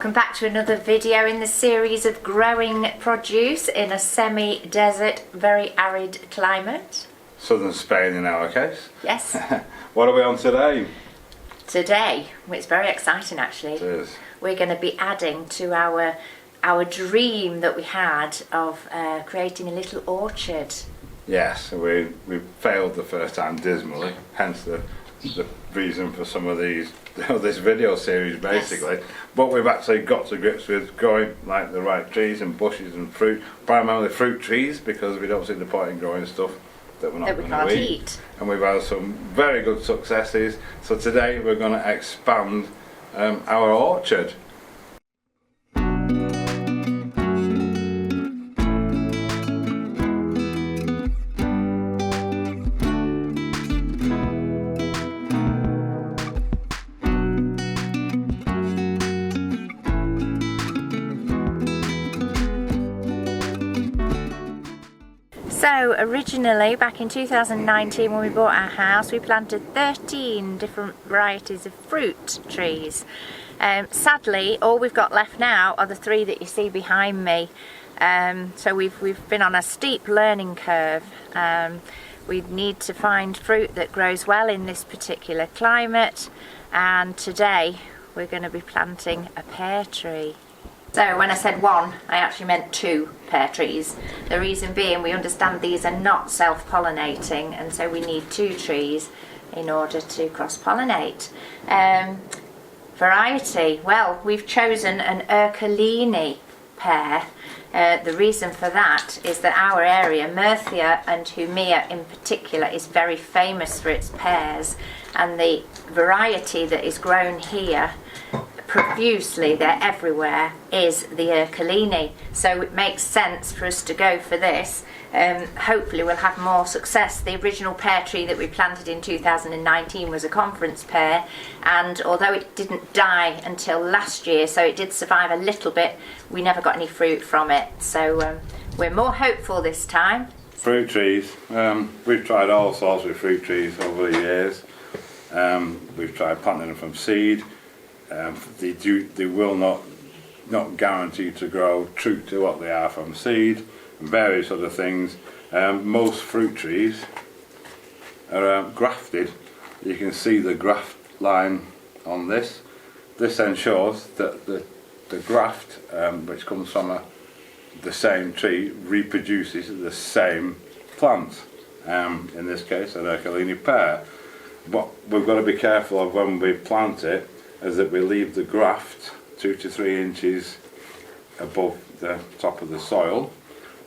Welcome back to another video in the series of growing produce in a semi-desert, very arid climate. Southern Spain in our case. Yes. What are we on today? Today, it's very exciting actually. It is. We're going to be adding to our dream that we had of creating a little orchard. Yes, we failed the first time dismally, hence the reason for some of these this video series basically. Yes. But we've actually got to grips with growing like the right trees and bushes and fruit, primarily fruit trees, because we don't see the point in growing stuff that we're not going to eat. And we've had some very good successes. So today we're going to expand our orchard. So originally, back in 2019 when we bought our house, we planted 13 different varieties of fruit trees. Sadly, all we've got left now are the 3 that you see behind me. So we've been on a steep learning curve. We need to find fruit that grows well in this particular climate, and today we're going to be planting a pear tree. So when I said 1, I actually meant 2 pear trees. The reason being, we understand these are not self-pollinating, and so we need 2 trees in order to cross-pollinate. Variety, well, we've chosen an Ercolini pear. The reason for that is that our area, Murcia and Jumia in particular, is very famous for its pears, and the variety that is grown here profusely, they're everywhere, is the Ercolini. So it makes sense for us to go for this. Hopefully we'll have more success. The original pear tree that we planted in 2019 was a conference pear, and although it didn't die until last year, so it did survive a little bit, we never got any fruit from it. So we're more hopeful this time. Fruit trees. We've tried all sorts of fruit trees over the years. We've tried planting them from seed. They will not guarantee to grow true to what they are from seed, and various other things. Most fruit trees are grafted. You can see the graft line on this. This ensures that the graft, which comes from the same tree, reproduces the same plant. In this case, an Ercolini pear. What we've got to be careful of when we plant it is that we leave the graft 2 to 3 inches above the top of the soil.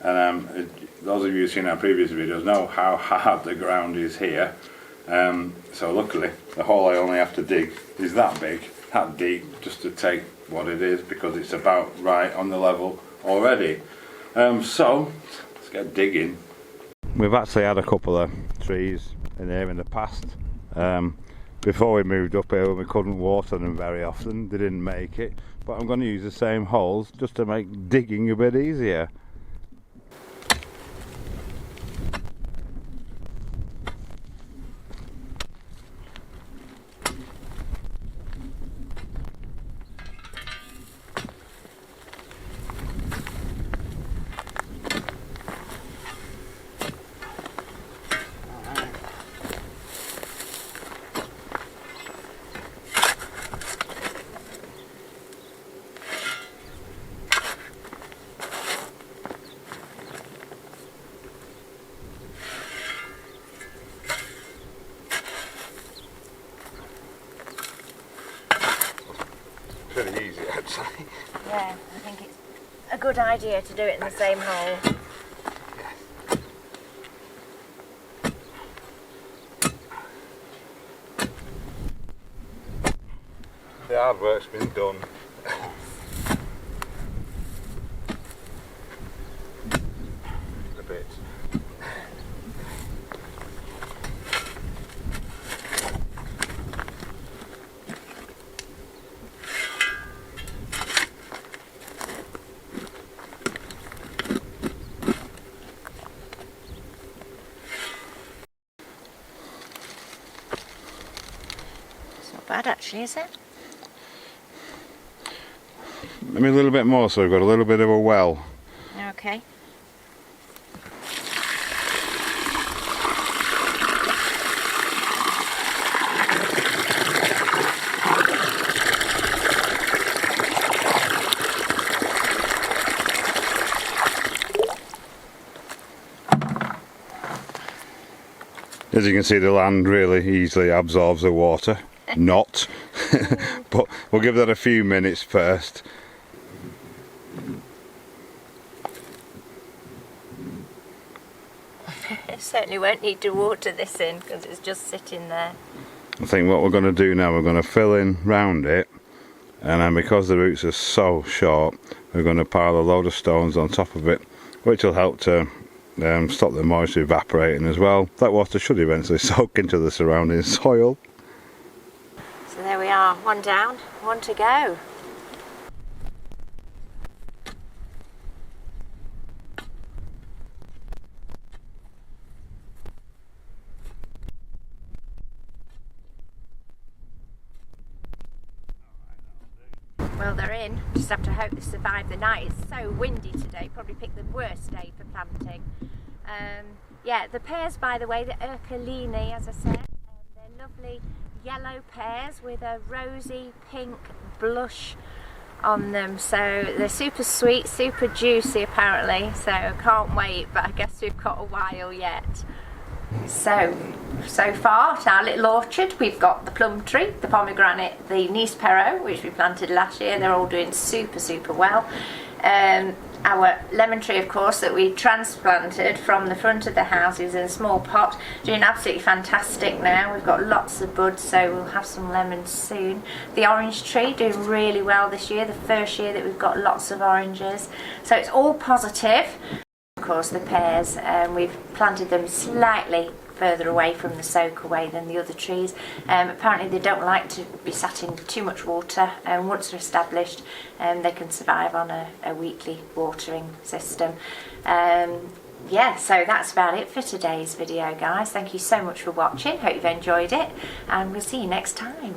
And those of you who've seen our previous videos know how hard the ground is here. So luckily the hole I only have to dig is that big, that deep, just to take what it is, because it's about right on the level already. So let's get digging. We've actually had a couple of trees in here in the past. Before we moved up here, we couldn't water them very often, they didn't make it, but I'm going to use the same holes just to make digging a bit easier. Pretty easy actually. Yeah, I think it's a good idea to do it in the same hole. The hard work's been done. A bit. It's not bad actually, is it? maybe a little bit more, so we've got a little bit of a well. Okay. As you can see, the land really easily absorbs the water. Not. But we'll give that a few minutes first. Certainly won't need to water this in because it's just sitting there. I think what we're going to do now, we're going to fill in round it, and then because the roots are so short, we're going to pile a load of stones on top of it, which will help to stop the moisture evaporating as well. That water should eventually soak into the surrounding soil. So there we are, one down, one to go. Well, they're in. Just have to hope they survive the night. It's so windy today, probably picked the worst day for planting. Yeah, the pears, by the way, the Ercolini, as I said, they're lovely yellow pears with a rosy pink blush on them. So they're super sweet, super juicy apparently, so I can't wait, but I guess we've got a while yet. So far at our little orchard, we've got the plum tree, the pomegranate, the Nispero, which we planted last year. They're all doing super well. Our lemon tree, of course, that we transplanted from the front of the houses in a small pot, doing absolutely fantastic now. We've got lots of buds, so we'll have some lemons soon. The orange tree doing really well this year, the first year that we've got lots of oranges. So it's all positive. Of course, the pears, we've planted them slightly further away from the soak away than the other trees. Apparently they don't like to be sat in too much water, and once they're established they can survive on a weekly watering system. Yeah, so that's about it for today's video, guys. Thank you so much for watching. Hope you've enjoyed it, and we'll see you next time.